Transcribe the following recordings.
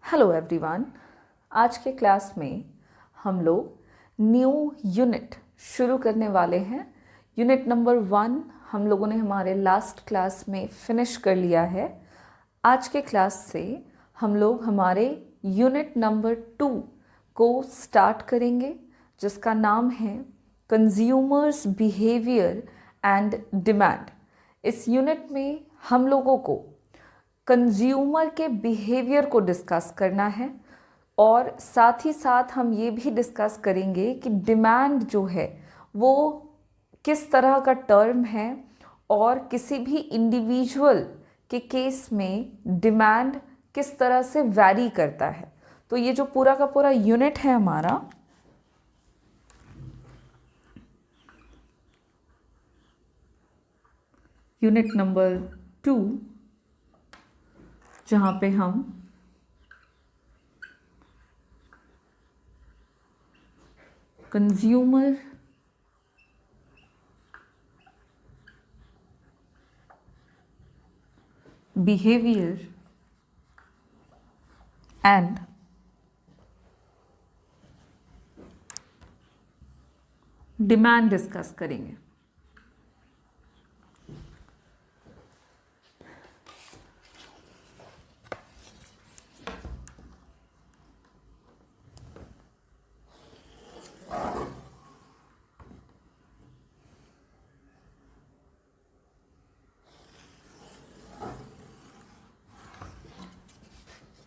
Hello everyone. आज के class में हम लोग न्यू यूनिट शुरू करने वाले हैं। यूनिट नंबर 1 हम लोगों ने हमारे लास्ट क्लास में फिनिश कर लिया है। आज के क्लास से हम लोग हमारे यूनिट नंबर 2 को स्टार्ट करेंगे, जिसका नाम है कंज्यूमर्स बिहेवियर एंड डिमांड। इस यूनिट में हम लोगों को कंज्यूमर के बिहेवियर को डिस्कस करना है और साथ ही साथ हम ये भी डिस्कस करेंगे कि डिमांड जो है वो किस तरह का टर्म है और किसी भी इंडिविजुअल के केस में डिमांड किस तरह से वैरी करता है। तो ये जो पूरा का पूरा यूनिट है हमारा, यूनिट नंबर 2, जहाँ पे हम consumer behaviour and demand discuss करेंगे।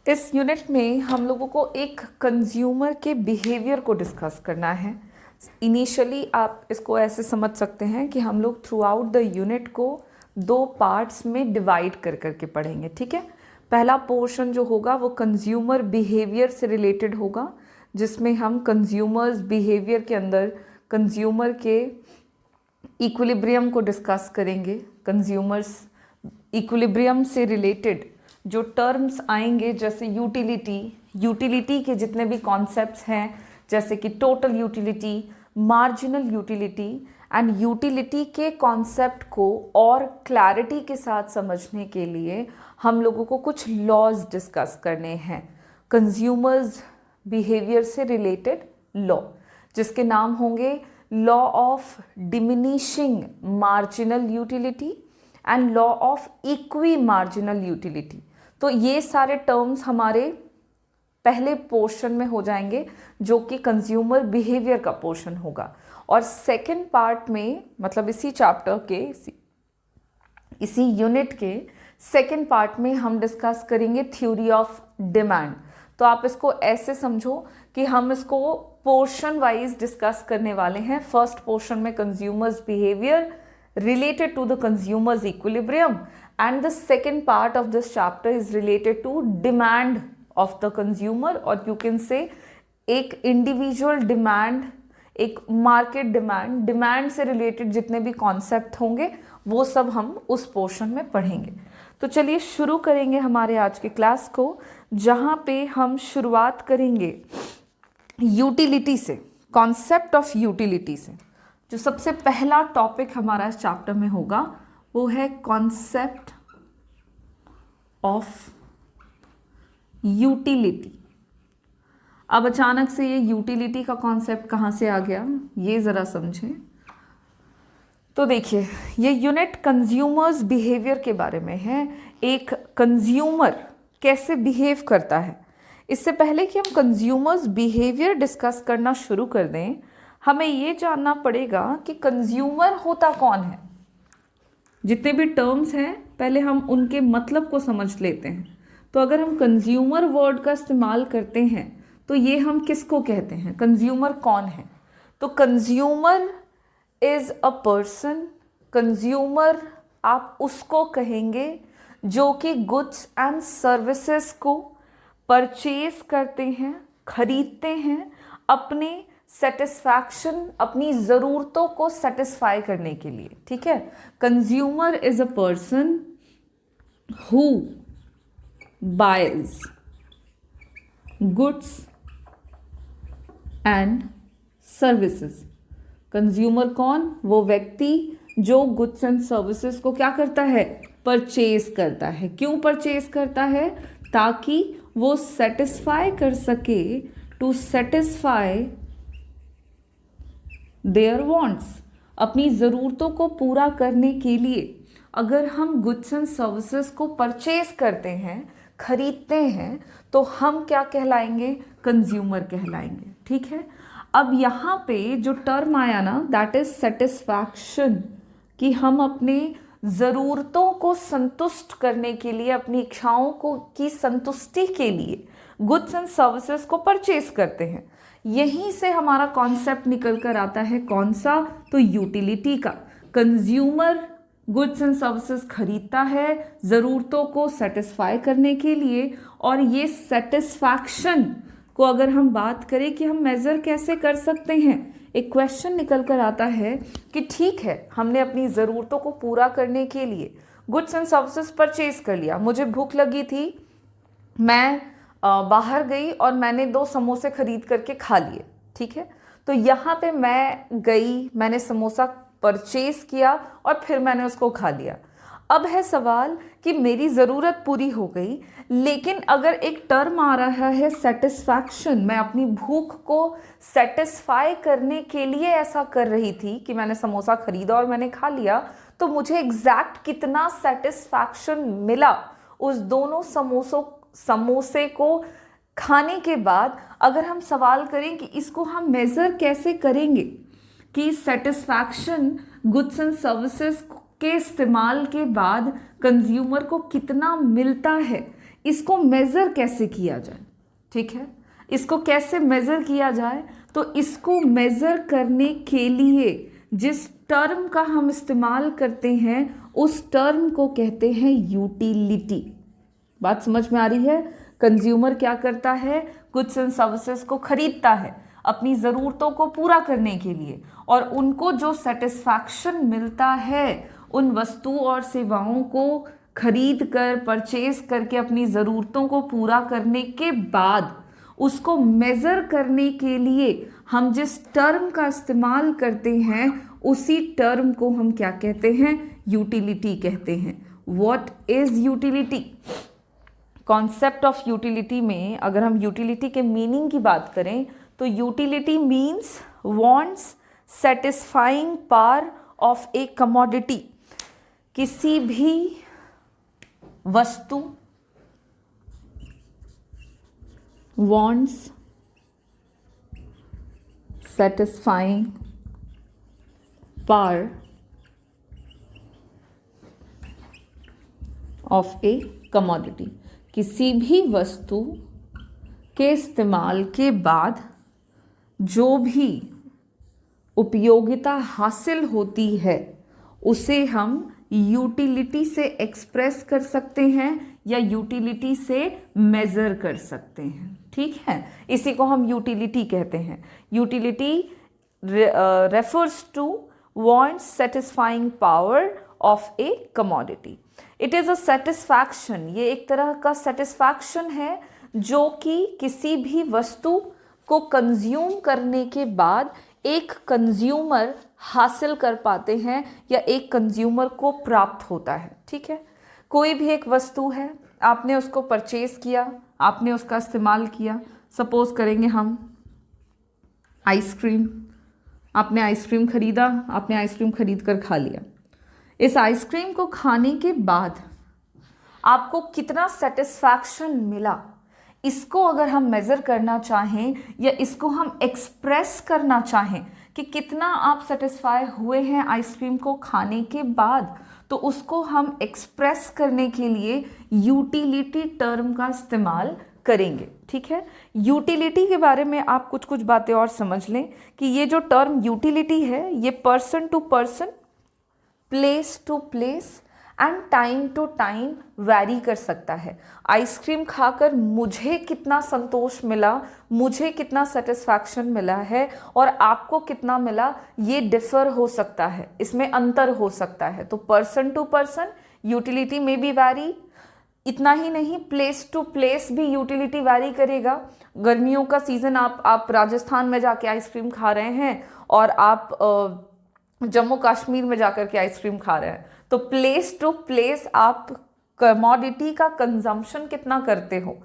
इस यूनिट में हम लोगों को एक कंज्यूमर के बिहेवियर को डिस्कस करना है। इनिशियली आप इसको ऐसे समझ सकते हैं कि हम लोग थ्रू आउट द यूनिट को 2 पार्ट्स में डिवाइड कर करके पढ़ेंगे, ठीक है। पहला पोर्शन जो होगा वो कंज्यूमर बिहेवियर से रिलेटेड होगा, जिसमें हम कंज्यूमर्स बिहेवियर के अंदर कंज्यूमर के इक्विलिब्रियम को डिस्कस करेंगे। कंज्यूमर्स इक्विलिब्रियम से रिलेटेड जो टर्म्स आएंगे, जैसे यूटिलिटी के जितने भी कॉन्सेप्ट्स हैं, जैसे कि total utility, marginal utility and utility के कॉन्सेप्ट को और क्लैरिटी के साथ समझने के लिए हम लोगों को कुछ लॉज डिस्कस करने हैं। कंज्यूमर्स बिहेवियर से रिलेटेड लॉ, जिसके नाम होंगे law of diminishing marginal utility and law of equi marginal utility. तो ये सारे टर्म्स हमारे पहले पोर्शन में हो जाएंगे, जो कि कंज्यूमर बिहेवियर का पोर्शन होगा। और सेकंड पार्ट में, मतलब इसी चैप्टर के इसी यूनिट के सेकंड पार्ट में हम डिस्कस करेंगे थ्योरी ऑफ डिमांड। तो आप इसको ऐसे समझो कि हम इसको पोर्शन वाइज डिस्कस करने वाले हैं। फर्स्ट पोर्शन में consumers behaviour related to the consumer's equilibrium, and the second part of this chapter is related to demand of the consumer, और you can say एक individual demand, एक market demand, demand से related जितने भी concept होंगे वो सब हम उस portion में पढ़ेंगे। तो चलिए शुरू करेंगे हमारे आज के क्लास को, जहाँ पे हम शुरुआत करेंगे यूटिलिटी से, कॉन्सेप्ट ऑफ यूटिलिटी से। जो सबसे पहला टॉपिक हमारा इस चैप्टर में होगा वो है कॉन्सेप्ट ऑफ यूटिलिटी। अब अचानक से ये यूटिलिटी का कॉन्सेप्ट कहाँ से आ गया, ये ज़रा समझें। तो देखिए, ये यूनिट कंज्यूमर्स बिहेवियर के बारे में है। एक कंज्यूमर कैसे बिहेव करता है। इससे पहले कि हम कंज्यूमर्स बिहेवियर डिस्कस करना शुरू कर दें, हमें ये जानना पड़ेगा कि कंज्यूमर होता कौन है। जितने भी टर्म्स हैं पहले हम उनके मतलब को समझ लेते हैं। तो अगर हम कंज्यूमर वर्ड का इस्तेमाल करते हैं तो ये हम किसको कहते हैं, कंज्यूमर कौन है। तो consumer is a person. Consumer आप उसको कहेंगे जो कि गुड्स एंड सर्विसेज को परचेज करते हैं, खरीदते हैं अपने सेटिस्फैक्शन, अपनी ज़रूरतों को सेटिस्फाई करने के लिए, ठीक है। Consumer is a person who boys goods and services. Consumer कौन, वो व्यक्ति जो गुड्स एंड सर्विसेज को क्या करता है, परचेज करता है। क्यों परचेज करता है, ताकि वो सेटिस्फाई कर सके, टू सेटिस्फाई देयर वांट्स, अपनी ज़रूरतों को पूरा करने के लिए अगर हम गुड्स एंड सर्विसेज को परचेज करते हैं, खरीदते हैं, तो हम क्या कहलाएंगे? कंज्यूमर कहलाएंगे। ठीक है, अब यहाँ पे जो टर्म आया ना, दैट इज सेटिस्फैक्शन, कि हम अपने ज़रूरतों को संतुष्ट करने के लिए, अपनी इच्छाओं को की संतुष्टि के लिए गुड्स एंड सर्विसेज को परचेज करते हैं। यहीं से हमारा कॉन्सेप्ट निकल कर आता है, कौन सा? तो यूटिलिटी का। कंज्यूमर गुड्स एंड सर्विसेज खरीदता है ज़रूरतों को सेटिस्फाई करने के लिए, और ये सेटिस्फैक्शन को अगर हम बात करें कि हम मेज़र कैसे कर सकते हैं, एक क्वेश्चन निकल कर आता है कि ठीक है, हमने अपनी ज़रूरतों को पूरा करने के लिए गुड्स एंड सर्विसेज परचेज कर लिया। मुझे भूख लगी थी, मैं बाहर गई और मैंने 2 समोसे खरीद करके खा लिए। ठीक है, तो यहाँ पे मैं गई, मैंने समोसा परचेज किया और फिर मैंने उसको खा लिया। अब है सवाल कि मेरी ज़रूरत पूरी हो गई, लेकिन अगर एक टर्म आ रहा है सेटिस्फैक्शन, मैं अपनी भूख को सेटिस्फाई करने के लिए ऐसा कर रही थी कि मैंने समोसा खरीदा और मैंने खा लिया, तो मुझे एग्जैक्ट कितना सेटिस्फैक्शन मिला उस दोनों समोसे को खाने के बाद? अगर हम सवाल करें कि इसको हम मेज़र कैसे करेंगे कि सेटिस्फैक्शन गुड्स एंड सर्विसेज के इस्तेमाल के बाद कंज्यूमर को कितना मिलता है, इसको मेज़र कैसे किया जाए? ठीक है, इसको कैसे मेज़र किया जाए? तो इसको मेज़र करने के लिए जिस टर्म का हम इस्तेमाल करते हैं उस टर्म को कहते हैं यूटिलिटी। बात समझ में आ रही है? कंज्यूमर क्या करता है? गुड्स एंड सर्विसेज को खरीदता है अपनी ज़रूरतों को पूरा करने के लिए, और उनको जो सेटिस्फैक्शन मिलता है उन वस्तुओं और सेवाओं को खरीद कर, परचेज करके अपनी ज़रूरतों को पूरा करने के बाद उसको मेज़र करने के लिए हम जिस टर्म का इस्तेमाल करते हैं उसी टर्म को हम क्या कहते हैं? यूटिलिटी कहते हैं। What is utility? Concept of utility में अगर हम यूटिलिटी के मीनिंग की बात करें तो utility means wants satisfying power of a commodity. किसी भी वस्तु wants satisfying power of a commodity। किसी भी वस्तु के इस्तेमाल के बाद जो भी उपयोगिता हासिल होती है उसे हम यूटिलिटी से एक्सप्रेस कर सकते हैं या यूटिलिटी से मेज़र कर सकते हैं। ठीक है, इसी को हम यूटिलिटी कहते हैं। Utility refers to wants satisfying power of a commodity. It is a satisfaction, ये एक तरह का सेटिस्फैक्शन है जो कि किसी भी वस्तु को कंज्यूम करने के बाद एक कंज्यूमर हासिल कर पाते हैं या एक कंज्यूमर को प्राप्त होता है। ठीक है, कोई भी एक वस्तु है, आपने उसको परचेज किया, आपने उसका इस्तेमाल किया। सपोज करेंगे हम आइसक्रीम, आपने आइसक्रीम खरीदा, आपने आइसक्रीम खरीद कर खा लिया। इस आइसक्रीम को खाने के बाद आपको कितना सेटिस्फैक्शन मिला, इसको अगर हम मेज़र करना चाहें या इसको हम एक्सप्रेस करना चाहें कि कितना आप सेटिस्फाई हुए हैं आइसक्रीम को खाने के बाद, तो उसको हम एक्सप्रेस करने के लिए यूटिलिटी टर्म का इस्तेमाल करेंगे। ठीक है, यूटिलिटी के बारे में आप कुछ बातें और समझ लें कि ये जो टर्म यूटिलिटी है ये person to person, place to place and time to time vary कर सकता है। आइसक्रीम खाकर मुझे कितना संतोष मिला, मुझे कितना सेटिस्फैक्शन मिला है और आपको कितना मिला, ये डिफर हो सकता है, इसमें अंतर हो सकता है। तो पर्सन टू पर्सन यूटिलिटी में भी वैरी। इतना ही नहीं, प्लेस टू प्लेस भी यूटिलिटी वैरी करेगा। गर्मियों का सीज़न, आप राजस्थान में जाके आइसक्रीम खा रहे हैं और आप जम्मू कश्मीर में जाकर के आइसक्रीम खा रहे हैं, तो प्लेस टू प्लेस आप कमोडिटी का कंजम्पशन कितना करते हो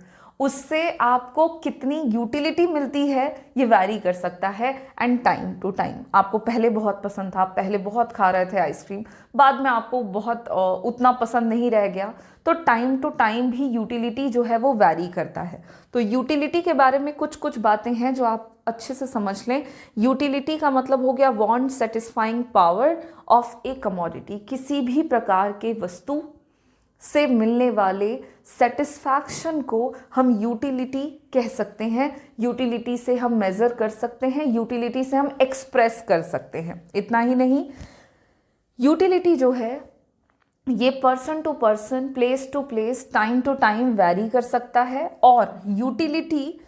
उससे आपको कितनी यूटिलिटी मिलती है ये वैरी कर सकता है। एंड टाइम टू टाइम, आपको पहले बहुत पसंद था, आप पहले बहुत खा रहे थे आइसक्रीम, बाद में आपको बहुत उतना पसंद नहीं रह गया, तो टाइम टू टाइम भी यूटिलिटी जो है वो वैरी करता है। तो यूटिलिटी के बारे में कुछ कुछ बातें हैं जो आप अच्छे से समझ लें। यूटिलिटी का मतलब हो गया want satisfying power of a commodity, किसी भी प्रकार के वस्तु से मिलने वाले सेटिस्फैक्शन को हम यूटिलिटी कह सकते हैं। यूटिलिटी से हम मेजर कर सकते हैं, यूटिलिटी से हम एक्सप्रेस कर सकते हैं। इतना ही नहीं, यूटिलिटी जो है ये person to person, place to place, time to time vary कर सकता है। और यूटिलिटी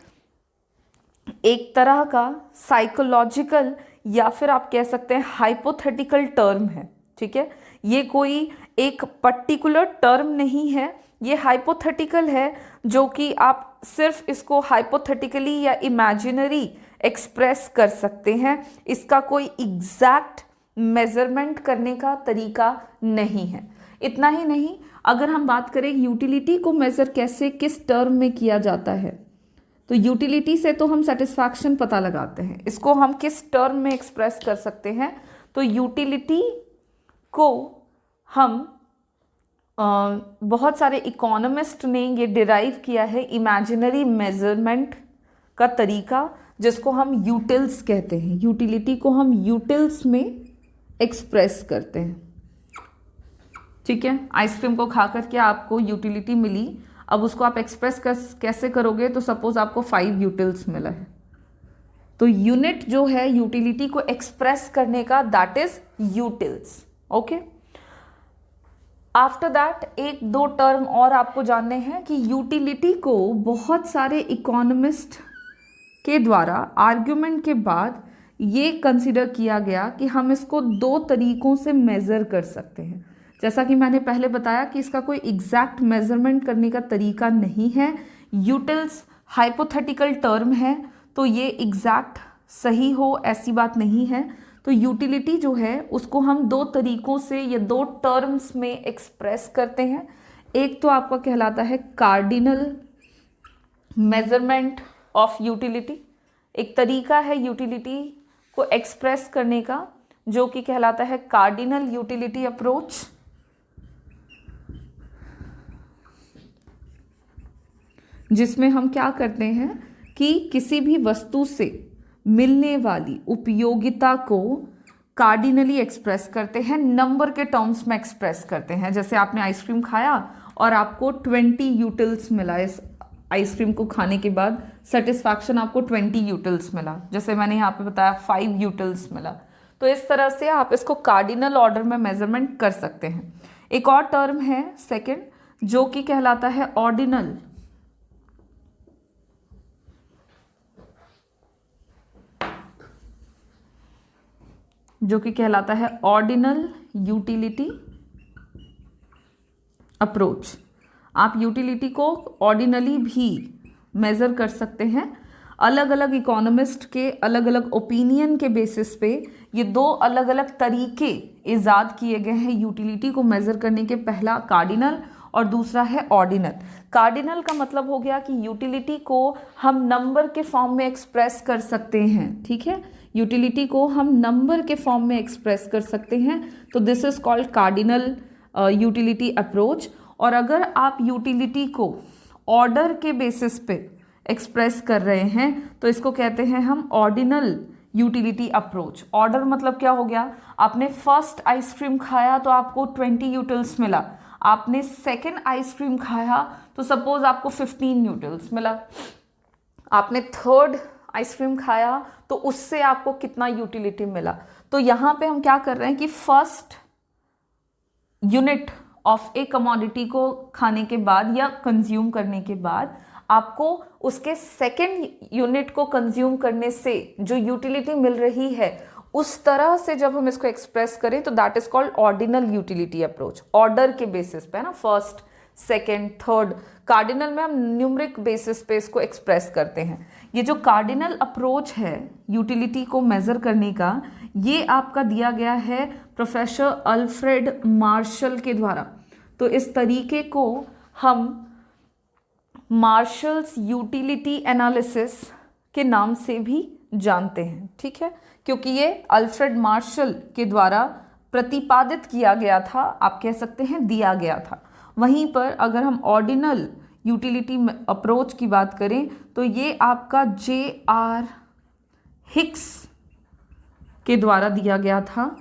एक तरह का साइकोलॉजिकल या फिर आप कह सकते हैं हाइपोथेटिकल टर्म है, ठीक है। ये कोई एक पर्टिकुलर टर्म नहीं है, ये हाइपोथेटिकल है, जो कि आप सिर्फ इसको हाइपोथेटिकली या इमेजिनरी एक्सप्रेस कर सकते हैं। इसका कोई एग्जैक्ट मेजरमेंट करने का तरीका नहीं है। इतना ही नहीं, अगर हम बात करें यूटिलिटी को मेजर कैसे, किस टर्म में किया जाता है, तो यूटिलिटी से तो हम सेटिस्फैक्शन पता लगाते हैं, इसको हम किस टर्म में एक्सप्रेस कर सकते हैं। तो यूटिलिटी को हम बहुत सारे इकोनॉमिस्ट ने ये डिराइव किया है इमेजिनरी मेजरमेंट का तरीका, जिसको हम यूटिल्स कहते हैं। यूटिलिटी को हम यूटिल्स में एक्सप्रेस करते हैं, ठीक है। आइसक्रीम को खा करके आपको यूटिलिटी मिली, अब उसको आप एक्सप्रेस कैसे करोगे, तो सपोज आपको 5 यूटिल्स मिला है, तो यूनिट जो है यूटिलिटी को एक्सप्रेस करने का, that is utils. Okay, after that एक दो टर्म और आपको जानने हैं कि यूटिलिटी को बहुत सारे इकोनॉमिस्ट के द्वारा आर्ग्यूमेंट के बाद ये कंसिडर किया गया कि हम इसको 2 तरीकों से मेज़र कर सकते हैं। जैसा कि मैंने पहले बताया कि इसका कोई एग्जैक्ट मेजरमेंट करने का तरीका नहीं है। यूटिल्स हाइपोथेटिकल टर्म है, तो ये एग्जैक्ट सही हो ऐसी बात नहीं है। तो यूटिलिटी जो है उसको हम 2 तरीकों से या 2 टर्म्स में एक्सप्रेस करते हैं। एक तो आपका कहलाता है कार्डिनल मेजरमेंट ऑफ यूटिलिटी, एक तरीका है यूटिलिटी को एक्सप्रेस करने का जो कि कहलाता है कार्डिनल यूटिलिटी अप्रोच। जिसमें हम क्या करते हैं कि किसी भी वस्तु से मिलने वाली उपयोगिता को कार्डिनली एक्सप्रेस करते हैं, नंबर के टर्म्स में एक्सप्रेस करते हैं। जैसे आपने आइसक्रीम खाया और आपको 20 यूटिल्स मिला, इस आइसक्रीम को खाने के बाद सेटिस्फैक्शन आपको 20 यूटिल्स मिला, जैसे मैंने यहाँ पे बताया 5 यूटिल्स मिला। तो इस तरह से आप इसको कार्डिनल ऑर्डर में मेजरमेंट कर सकते हैं। एक और टर्म है सेकंड, जो कि कहलाता है ऑर्डिनल, जो कि कहलाता है ऑर्डिनल यूटिलिटी अप्रोच। आप यूटिलिटी को ऑर्डिनली भी मेज़र कर सकते हैं। अलग अलग इकोनॉमिस्ट के अलग अलग ओपिनियन के बेसिस पे ये 2 अलग अलग तरीके ईजाद किए गए हैं यूटिलिटी को मेज़र करने के। पहला कार्डिनल और दूसरा है ऑर्डिनल। कार्डिनल का मतलब हो गया कि यूटिलिटी को हम नंबर के फॉर्म में एक्सप्रेस कर सकते हैं, ठीक है। यूटिलिटी को हम नंबर के फॉर्म में एक्सप्रेस कर सकते हैं, तो this is called cardinal utility approach. और अगर आप यूटिलिटी को ऑर्डर के बेसिस पे एक्सप्रेस कर रहे हैं तो इसको कहते हैं हम ऑर्डिनल यूटिलिटी अप्रोच। ऑर्डर मतलब क्या हो गया, आपने फर्स्ट आइसक्रीम खाया तो आपको 20 यूटिल्स मिला, आपने सेकेंड आइसक्रीम खाया तो सपोज आपको 15 यूटिल्स मिला, आपने थर्ड आइसक्रीम खाया तो उससे आपको कितना यूटिलिटी मिला। तो यहाँ पे हम क्या कर रहे हैं कि first unit of a commodity को खाने के बाद या कंज्यूम करने के बाद आपको उसके सेकेंड यूनिट को कंज्यूम करने से जो यूटिलिटी मिल रही है उस तरह से जब हम इसको एक्सप्रेस करें तो that is called ordinal utility approach. Order के बेसिस पे है ना, फर्स्ट सेकेंड थर्ड। कार्डिनल में हम न्यूमरिक बेसिस पे इसको एक्सप्रेस करते हैं। ये जो कार्डिनल अप्रोच है यूटिलिटी को मेजर करने का, ये आपका दिया गया है प्रोफेसर अल्फ्रेड मार्शल के द्वारा। तो इस तरीके को हम मार्शल्स यूटिलिटी एनालिसिस के नाम से भी जानते हैं, ठीक है, क्योंकि ये अल्फ्रेड मार्शल के द्वारा प्रतिपादित किया गया था, आप कह सकते हैं दिया गया था। वहीं पर अगर हम ऑर्डिनल यूटिलिटी अप्रोच की बात करें तो ये आपका J.R. हिक्स के द्वारा दिया गया था।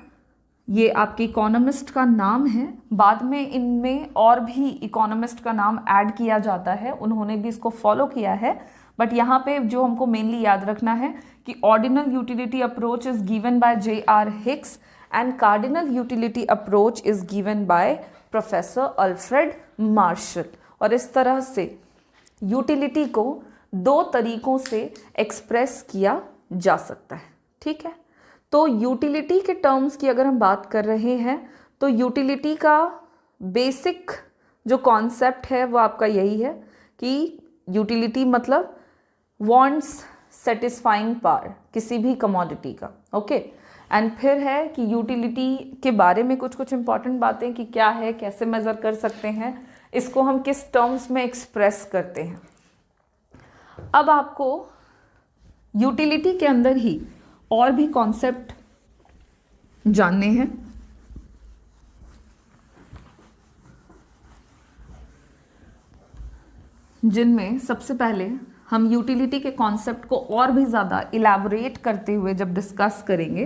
ये आपके इकोनॉमिस्ट का नाम है, बाद में इनमें और भी इकोनॉमिस्ट का नाम ऐड किया जाता है, उन्होंने भी इसको फॉलो किया है, बट यहाँ पे जो हमको मेनली याद रखना है कि ordinal utility approach is given by J.R. Hicks and cardinal utility approach is given by professor Alfred Marshall. और इस तरह से यूटिलिटी को दो तरीकों से एक्सप्रेस किया जा सकता है, ठीक है। तो यूटिलिटी के टर्म्स की अगर हम बात कर रहे हैं तो यूटिलिटी का बेसिक जो कॉन्सेप्ट है वो आपका यही है कि यूटिलिटी मतलब वांट्स सेटिस्फाइंग पावर किसी भी कमोडिटी का, ओके। एंड फिर है कि यूटिलिटी के बारे में कुछ कुछ इंपॉर्टेंट बातें कि क्या है, कैसे मेजर कर सकते हैं, इसको हम किस टर्म्स में एक्सप्रेस करते हैं। अब आपको यूटिलिटी के अंदर ही और भी कॉन्सेप्ट जानने हैं। जिनमें सबसे पहले हम यूटिलिटी के कॉन्सेप्ट को और भी ज़्यादा इलैबोरेट करते हुए जब डिस्कस करेंगे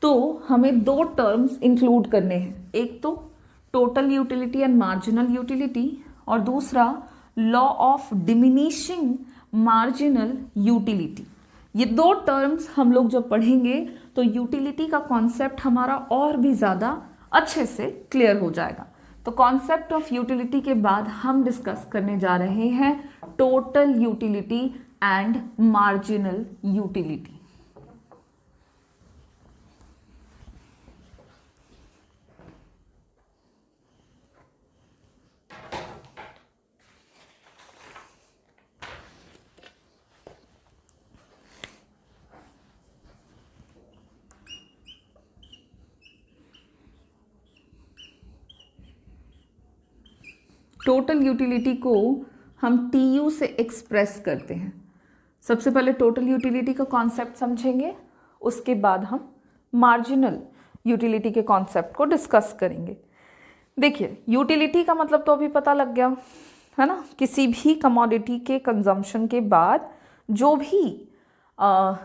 तो हमें दो टर्म्स इंक्लूड करने हैं, एक तो total utility and marginal utility और दूसरा law of diminishing marginal utility. ये दो टर्म्स हम लोग जब पढ़ेंगे तो यूटिलिटी का कॉन्सेप्ट हमारा और भी ज़्यादा अच्छे से क्लियर हो जाएगा। तो कॉन्सेप्ट ऑफ यूटिलिटी के बाद हम डिस्कस करने जा रहे हैं total utility and marginal utility. Total utility को हम TU से एक्सप्रेस करते हैं। सबसे पहले टोटल यूटिलिटी का कॉन्सेप्ट समझेंगे, उसके बाद हम मार्जिनल यूटिलिटी के कॉन्सेप्ट को डिस्कस करेंगे। देखिए, यूटिलिटी का मतलब तो अभी पता लग गया है ना, किसी भी कमोडिटी के कंजम्पशन के बाद जो भी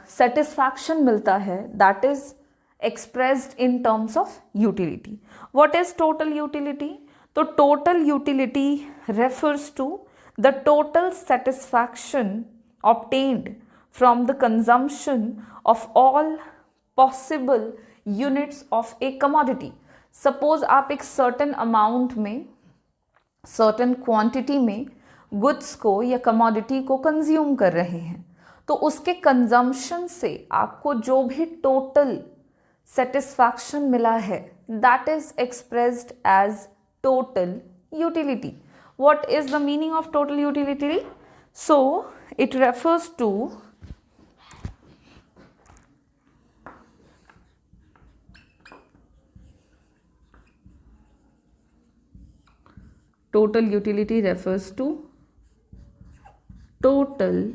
सेटिस्फैक्शन मिलता है that is expressed in terms of utility. What is total utility? तो total utility refers to the total satisfaction obtained from the consumption of all possible units of a commodity. Suppose आप एक certain amount में, certain quantity में goods को या commodity को consume कर रहे हैं, तो उसके consumption से आपको जो भी total satisfaction मिला है that is expressed as total utility. What is the meaning of total utility? So it refers to total utility refers to total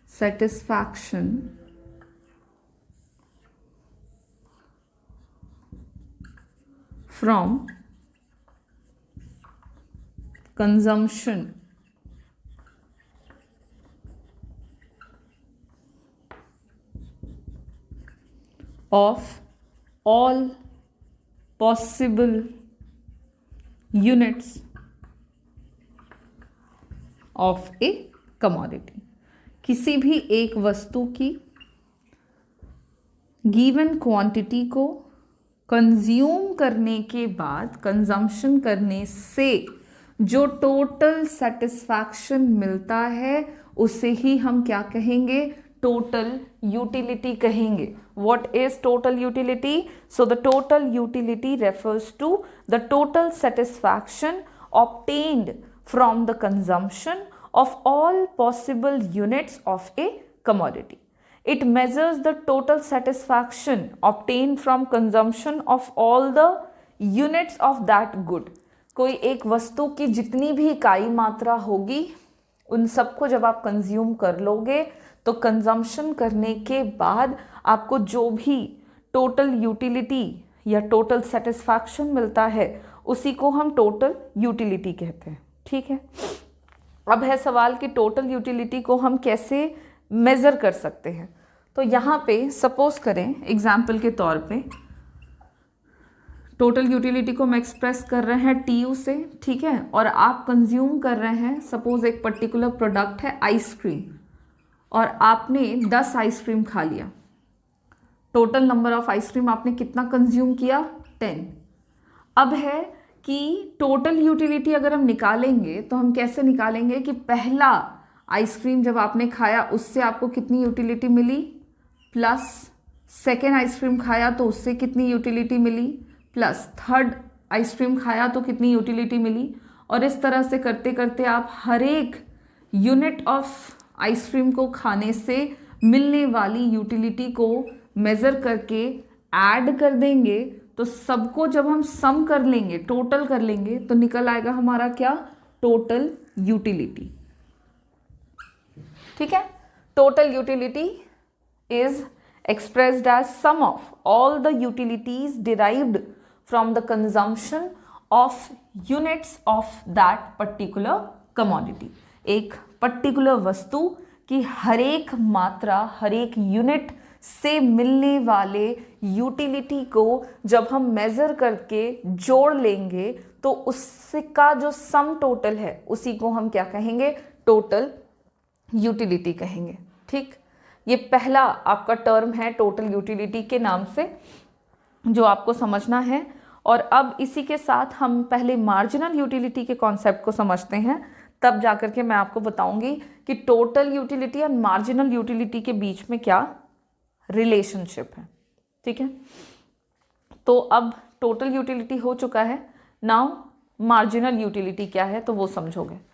satisfaction from consumption of all possible units of a commodity। किसी भी एक वस्तु की given quantity को consume करने के बाद, consumption करने से जो टोटल सेटिस्फैक्शन मिलता है उसे ही हम क्या कहेंगे? टोटल यूटिलिटी कहेंगे। What is total utility? So the total utility refers to the total satisfaction obtained from the consumption of all possible units of a commodity. It measures the total satisfaction obtained from consumption of all the units of that good. कोई एक वस्तु की जितनी भी इकाई मात्रा होगी उन सबको जब आप कंज्यूम कर लोगे तो कंजम्पशन करने के बाद आपको जो भी टोटल यूटिलिटी या टोटल सेटिस्फैक्शन मिलता है उसी को हम टोटल यूटिलिटी कहते हैं। ठीक है, अब है सवाल कि टोटल यूटिलिटी को हम कैसे मेज़र कर सकते हैं। तो यहाँ पे सपोज करें एग्जाम्पल के तौर पे टोटल यूटिलिटी को हम एक्सप्रेस कर रहे हैं TU से, ठीक है, और आप कंज्यूम कर रहे हैं सपोज एक पर्टिकुलर प्रोडक्ट है आइसक्रीम और आपने 10 आइसक्रीम खा लिया। टोटल नंबर ऑफ आइसक्रीम आपने कितना कंज्यूम किया? 10। अब है कि टोटल यूटिलिटी अगर हम निकालेंगे तो हम कैसे निकालेंगे कि पहला आइसक्रीम जब आपने खाया उससे आपको कितनी यूटिलिटी मिली, प्लस सेकेंड आइसक्रीम खाया तो उससे कितनी यूटिलिटी मिली, प्लस थर्ड आइसक्रीम खाया तो कितनी यूटिलिटी मिली, और इस तरह से करते करते आप हर एक यूनिट ऑफ आइसक्रीम को खाने से मिलने वाली यूटिलिटी को मेज़र करके ऐड कर देंगे। तो सबको जब हम सम कर लेंगे, टोटल कर लेंगे, तो निकल आएगा हमारा क्या? Total utility. ठीक है, total utility is expressed as sum of all the utilities derived from the consumption of units of that particular commodity। एक पर्टिकुलर वस्तु की हर एक मात्रा, हर एक यूनिट से मिलने वाले यूटिलिटी को जब हम मेज़र करके जोड़ लेंगे तो उसका जो सम टोटल है उसी को हम क्या कहेंगे? टोटल यूटिलिटी कहेंगे। ठीक, ये पहला आपका टर्म है टोटल यूटिलिटी के नाम से जो आपको समझना है। और अब इसी के साथ हम पहले मार्जिनल यूटिलिटी के कॉन्सेप्ट को समझते हैं, तब जाकर के मैं आपको बताऊंगी कि टोटल यूटिलिटी और मार्जिनल यूटिलिटी के बीच में क्या रिलेशनशिप है। ठीक है, तो अब टोटल यूटिलिटी हो चुका है, नाउ मार्जिनल यूटिलिटी क्या है तो वो समझोगे।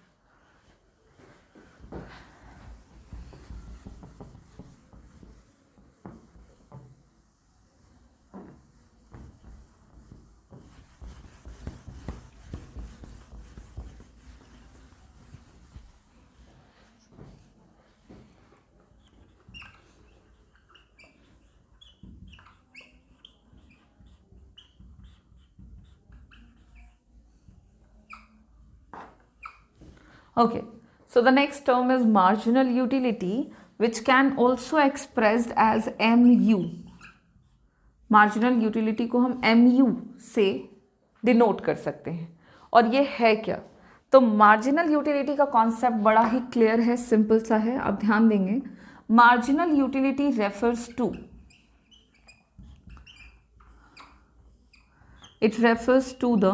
Okay, so the next term is marginal utility which can also expressed as MU। Marginal utility को हम MU से डिनोट कर सकते हैं। और ये है क्या? तो मार्जिनल यूटिलिटी का कॉन्सेप्ट बड़ा ही क्लियर है, सिंपल सा है, आप ध्यान देंगे। Marginal utility refers to, it refers to the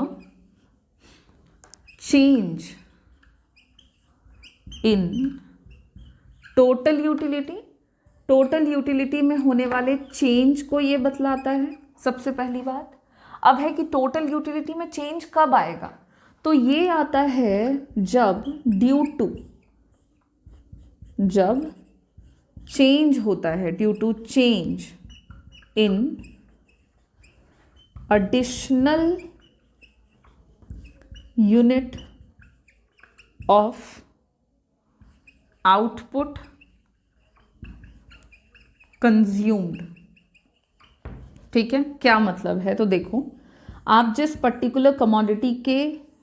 change in total utility। Total utility में होने वाले चेंज को ये बतलाता है सबसे पहली बात। अब है कि टोटल यूटिलिटी में चेंज कब आएगा? तो ये आता है जब ड्यू टू, जब चेंज होता है, due to change in additional unit of output consumed। ठीक है, क्या मतलब है? तो देखो, आप जिस पर्टिकुलर कमोडिटी के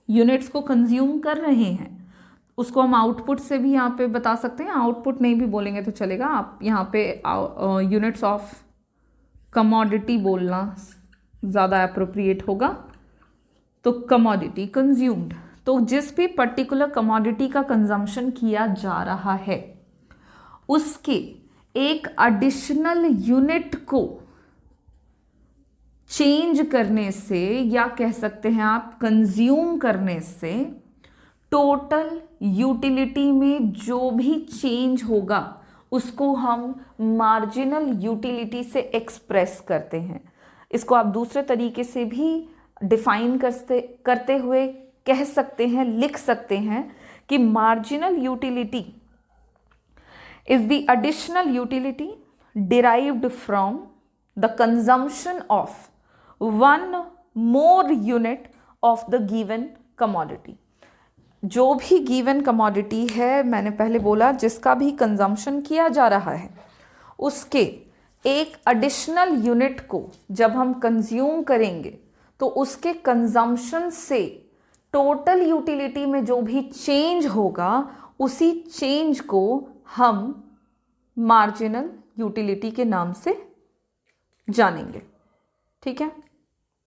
यूनिट्स को कंज्यूम कर रहे हैं उसको हम आउटपुट से भी यहाँ पे बता सकते हैं, आउटपुट नहीं भी बोलेंगे तो चलेगा, आप यहाँ पे यूनिट्स ऑफ कमोडिटी बोलना ज़्यादा अप्रोप्रिएट होगा। तो कमोडिटी कंज्यूम्ड, तो जिस भी पर्टिकुलर कमोडिटी का कंजम्पशन किया जा रहा है उसके एक एडिशनल यूनिट को चेंज करने से, या कह सकते हैं आप कंज्यूम करने से, टोटल यूटिलिटी में जो भी चेंज होगा उसको हम मार्जिनल यूटिलिटी से एक्सप्रेस करते हैं। इसको आप दूसरे तरीके से भी डिफाइन करते हुए कह सकते हैं, लिख सकते हैं कि marginal utility is the additional utility derived from the consumption of one more unit of the given commodity. जो भी गिवन कमोडिटी है, मैंने पहले बोला, जिसका भी कंजम्पशन किया जा रहा है, उसके एक एडिशनल यूनिट को जब हम कंज्यूम करेंगे तो उसके कंजम्पशन से टोटल यूटिलिटी में जो भी चेंज होगा, उसी चेंज को हम मार्जिनल यूटिलिटी के नाम से जानेंगे। ठीक है।